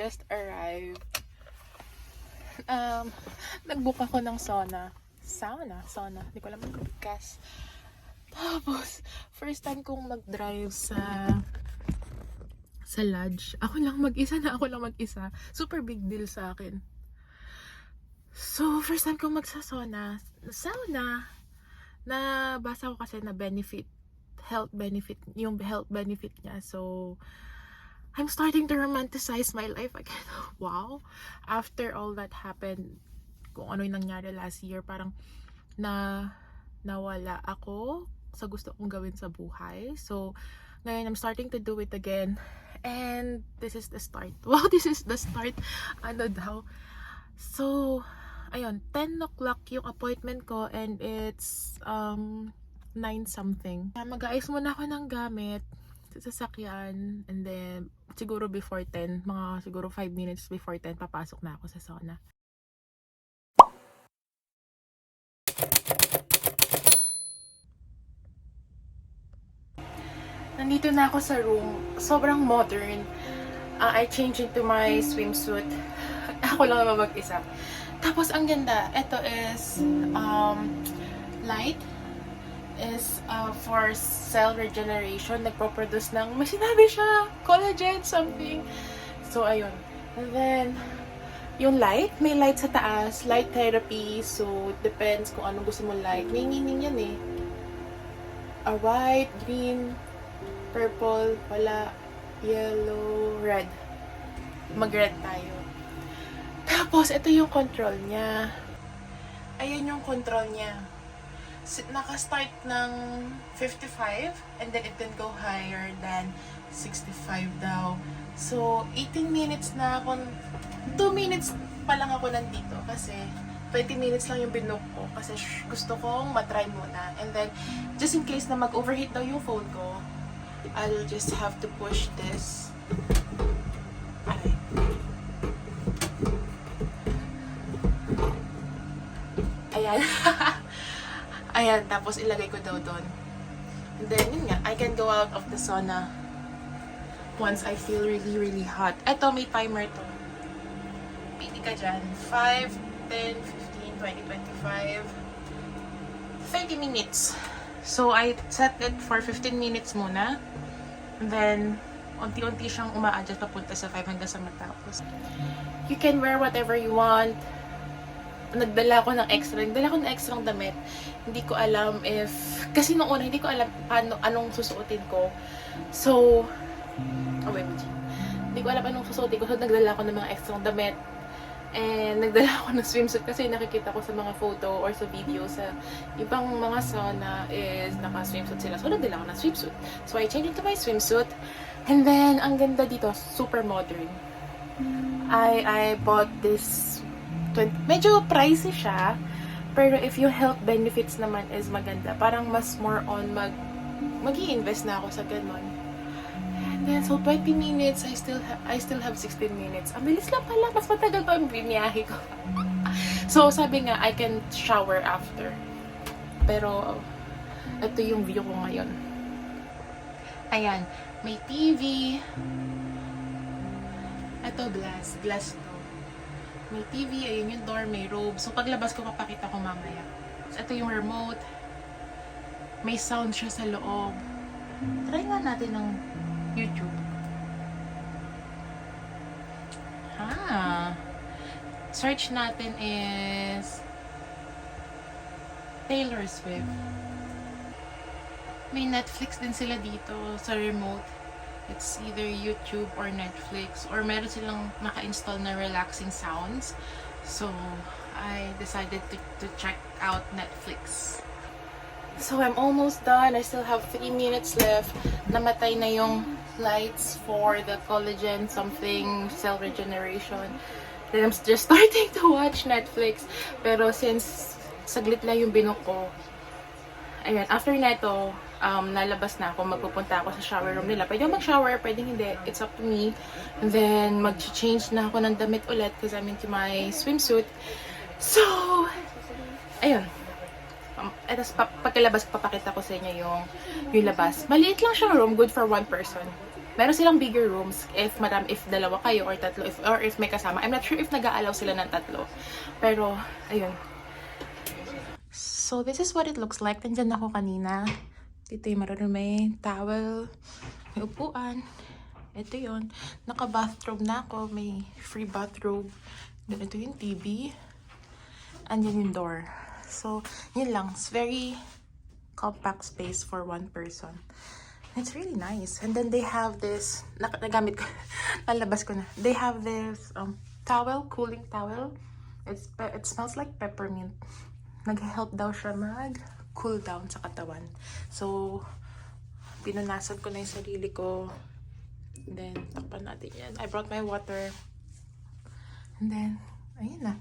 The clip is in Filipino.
Just arrived. Nag-book ako ng sauna. Hindi ko alam yung podcast. Tapos, first time kong mag-drive sa lodge. Ako lang mag-isa. Super big deal sa akin. So, first time kong sauna. Nabasa ko kasi na health benefit niya. So, I'm starting to romanticize my life again. Wow. After all that happened, kung ano yung nangyari last year, parang nawala ako sa gusto kong gawin sa buhay. So, ngayon I'm starting to do it again. And this is the start. Wow, this is the start. Ano daw? So, ayun, 10 o'clock yung appointment ko and it's 9 something. Mag-aayos muna ako ng gamit sa sasakyan and then siguro before 10, mga siguro 5 minutes before 10 papasok na ako sa sauna. Nandito na ako sa room. Sobrang modern. I changed into my swimsuit. Ako lang naman mag-isa. Tapos ang ganda. Ito is light. Is for cell regeneration. Nagpo-produce ng, may sinabi siya, collagen something. So, ayun. And then, yung light, may light sa taas, light therapy. So, depends kung anong gusto mo light. May meaning yan eh. White, green, purple, wala, yellow, red. Mag-red tayo. Tapos, ito yung control niya. Ayan yung control niya. Naka-start ng 55 and then it can go higher than 65 daw. So, 18 minutes na ako, 2 minutes pa lang ako nandito kasi 20 minutes lang yung binook ko kasi gusto kong matry muna. And then, just in case na mag-overheat daw yung phone ko, I'll just have to push this. Ay. Ayan. Ayan, tapos ilagay ko daw doon. And then, yun nga, I can go out of the sauna once I feel really, really hot. Eto, may timer to. Pili ka dyan. 5, 10, 15, 20, 25, 30 minutes. So, I set it for 15 minutes muna. And then, unti-unti siyang uma-adjust papunta sa 5 hanggang sa matapos. You can wear whatever you want. Nagdala ko ng extrang damit. Hindi ko alam kasi nung una, hindi ko alam anong susuotin ko. So, hindi ko alam anong susuotin ko. So, nagdala ko ng mga extrang damit. And nagdala ko ng swimsuit kasi nakikita ko sa mga photo or sa video sa ibang mga sauna is naka-swimsuit sila. So, nagdala ko ng swimsuit. So, I changed into my swimsuit. And then, ang ganda dito, super modern. I bought this medyo pricey siya, pero if yung health benefits naman is maganda, parang mas more on mag-i-invest na ako sa ganun. And then, so 20 minutes, I still have 16 minutes. Ang bilis lang pala, mas matagal pa ang biniyahe ko. So, sabi nga, I can shower after. Pero, ito yung view ko ngayon. Ayan, may TV. Ito, glass to. May TV, ayun yung door, may robe. So, paglabas ko, papakita ko mamaya. So, ito yung remote. May sound siya sa loob. Try nga natin ng YouTube. Search natin is Taylor Swift. May Netflix din sila dito sa remote. It's either YouTube or Netflix, or meron silang naka-install na relaxing sounds. So, I decided to check out Netflix. So, I'm almost done. I still have 3 minutes left. Namatay na yung lights for the collagen something cell regeneration. Then I'm just starting to watch Netflix. Pero since saglit lang yung binook ko, ayan, after neto, nalabas na ako, magpupunta ako sa shower room nila. Pwede mag-shower, pwede hindi. It's up to me. And then, mag-change na ako ng damit ulit because I'm into my swimsuit. So, ayun. Pagkalabas, papakita ko sa inyo yung labas. Maliit lang siyang room, good for one person. Meron silang bigger rooms if dalawa kayo or tatlo, if may kasama. I'm not sure if nag-aalaw sila ng tatlo. Pero, ayun. So, this is what it looks like. Nandyan ako kanina. Dito yung marunong may towel, may upuan. Ito yun. Naka-bathrobe na ako. May free bathrobe. Then, ito yung TV. And yun yung door. So, yun lang. It's very compact space for one person. It's really nice. And then they have this, nagamit ko, nalabas ko na. They have this towel, cooling towel. It smells like peppermint. Nag-help daw siya mag-cool down sa katawan. So, pinunasan ko na yung sarili ko. And then, takpan natin yan. I brought my water. And then, ayun na.